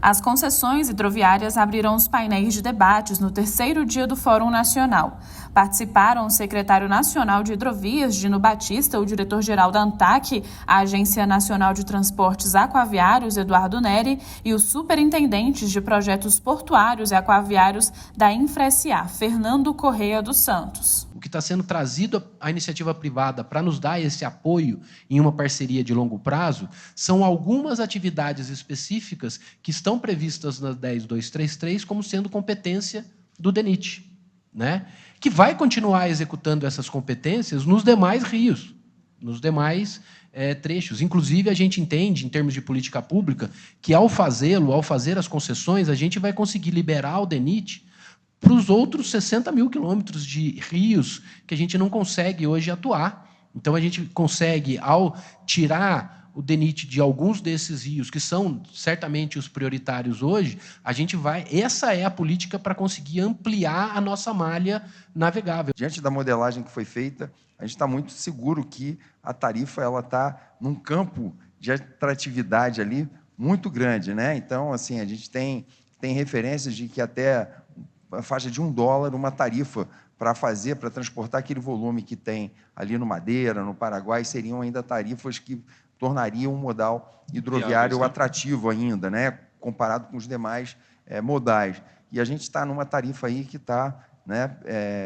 As concessões hidroviárias abriram os painéis de debates no terceiro dia do Fórum Nacional. Participaram o secretário nacional de hidrovias, Gino Batista, o diretor-geral da ANTAQ, a Agência Nacional de Transportes Aquaviários, Eduardo Neri, e os superintendentes de projetos portuários e aquaviários da Infra-SA, Fernando Correia dos Santos. O que está sendo trazido à iniciativa privada para nos dar esse apoio em uma parceria de longo prazo são algumas atividades específicas que estão previstas na 10233 como sendo competência do DENIT, né? Que vai continuar executando essas competências nos demais rios, nos demais trechos. Inclusive, a gente entende, em termos de política pública, que ao fazer as concessões, a gente vai conseguir liberar o DENIT para os outros 60 mil quilômetros de rios que a gente não consegue hoje atuar. Então, a gente consegue, ao tirar o DENIT de alguns desses rios, que são certamente os prioritários hoje, a gente vai... Essa é a política para conseguir ampliar a nossa malha navegável. Diante da modelagem que foi feita, a gente está muito seguro que a tarifa está num campo de atratividade ali muito grande, né? Então, assim, a gente tem referências de que até a faixa de $1 uma tarifa para transportar aquele volume que tem ali no Madeira, no Paraguai, seriam ainda tarifas que tornariam um modal hidroviário atrativo ainda, né, comparado com os demais modais. E a gente está numa tarifa aí que está, né,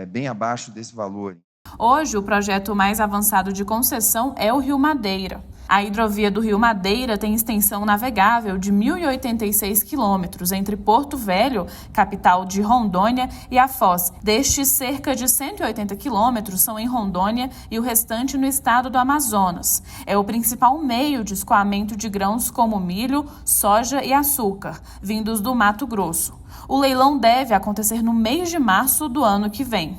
bem abaixo desse valor. Hoje, o projeto mais avançado de concessão é o Rio Madeira. A hidrovia do Rio Madeira tem extensão navegável de 1.086 quilômetros entre Porto Velho, capital de Rondônia, e a Foz. Destes, cerca de 180 quilômetros são em Rondônia e o restante no estado do Amazonas. É o principal meio de escoamento de grãos como milho, soja e açúcar, vindos do Mato Grosso. O leilão deve acontecer no mês de março do ano que vem.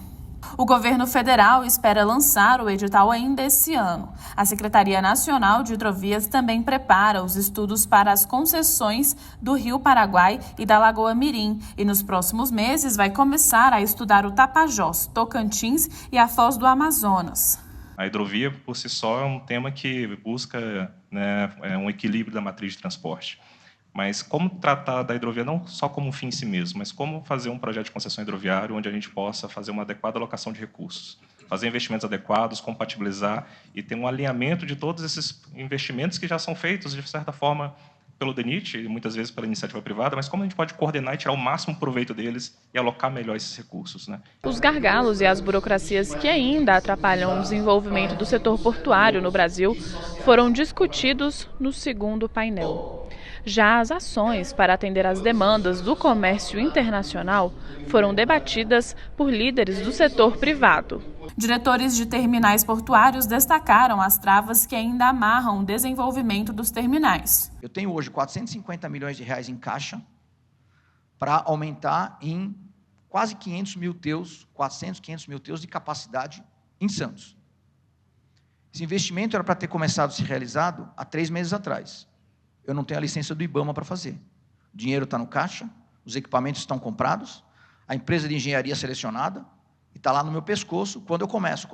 O governo federal espera lançar o edital ainda esse ano. A Secretaria Nacional de Hidrovias também prepara os estudos para as concessões do Rio Paraguai e da Lagoa Mirim e nos próximos meses vai começar a estudar o Tapajós, Tocantins e a Foz do Amazonas. A hidrovia, por si só, é um tema que busca, né, um equilíbrio da matriz de transporte. Mas como tratar da hidrovia não só como um fim em si mesmo, mas como fazer um projeto de concessão hidroviária onde a gente possa fazer uma adequada alocação de recursos, fazer investimentos adequados, compatibilizar e ter um alinhamento de todos esses investimentos que já são feitos, de certa forma, pelo DENIT, e muitas vezes pela iniciativa privada, mas como a gente pode coordenar e tirar o máximo proveito deles e alocar melhor esses recursos, né? Os gargalos e as burocracias que ainda atrapalham o desenvolvimento do setor portuário no Brasil foram discutidos no segundo painel. Já as ações para atender às demandas do comércio internacional foram debatidas por líderes do setor privado. Diretores de terminais portuários destacaram as travas que ainda amarram o desenvolvimento dos terminais. Eu tenho hoje 450 milhões de reais em caixa para aumentar em quase 500 mil teus, 400, 500 mil teus de capacidade em Santos. Esse investimento era para ter começado a ser realizado há 3 meses atrás. Eu não tenho a licença do IBAMA para fazer. O dinheiro está no caixa, os equipamentos estão comprados, a empresa de engenharia selecionada, e está lá no meu pescoço, quando eu começo.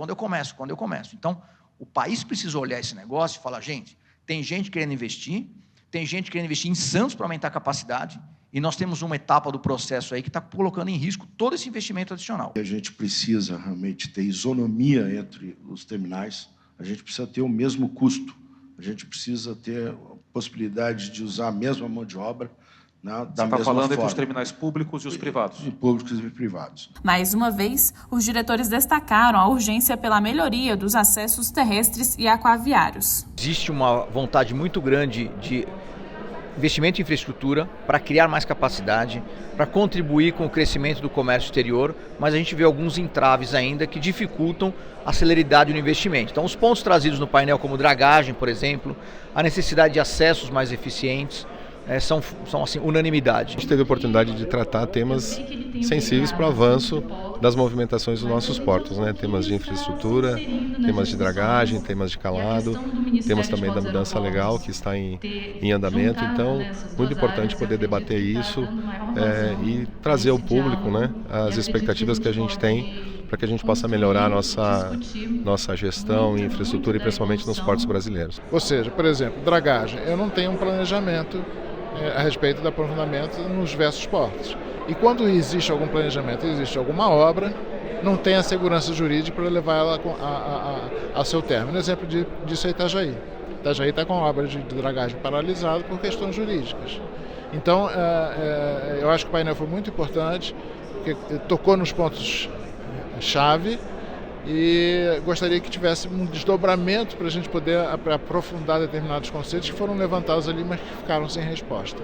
Então, o país precisa olhar esse negócio e falar, gente, tem gente querendo investir, tem gente querendo investir em Santos para aumentar a capacidade, e nós temos uma etapa do processo aí que está colocando em risco todo esse investimento adicional. A gente precisa realmente ter isonomia entre os terminais, a gente precisa ter o mesmo custo, a gente precisa ter possibilidade de usar a mesma mão de obra, né, da mesma forma. Você está falando entre os terminais públicos e os privados? E públicos e privados. Mais uma vez, os diretores destacaram a urgência pela melhoria dos acessos terrestres e aquaviários. Existe uma vontade muito grande de investimento em infraestrutura para criar mais capacidade, para contribuir com o crescimento do comércio exterior, mas a gente vê alguns entraves ainda que dificultam a celeridade do investimento. Então, os pontos trazidos no painel, como dragagem, por exemplo, a necessidade de acessos mais eficientes, são assim, unanimidade. A gente teve a oportunidade de tratar temas sensíveis para o avanço das movimentações dos nossos portos, né? Temas de infraestrutura, temas de dragagem, temas de calado, temas também da mudança legal que está em andamento. Então, muito importante poder debater isso e trazer ao público, né, as expectativas que a gente tem para que a gente possa melhorar a nossa gestão em infraestrutura e principalmente nos portos brasileiros. Ou seja, por exemplo, dragagem, eu não tenho um planejamento a respeito do aprofundamento nos diversos portos. E quando existe algum planejamento, existe alguma obra, não tem a segurança jurídica para levar ela ao seu término. Um exemplo disso é Itajaí. Itajaí está com a obra de dragagem paralisada por questões jurídicas. Então, eu acho que o painel foi muito importante, porque tocou nos pontos-chave e gostaria que tivesse um desdobramento para a gente poder aprofundar determinados conceitos que foram levantados ali, mas que ficaram sem resposta.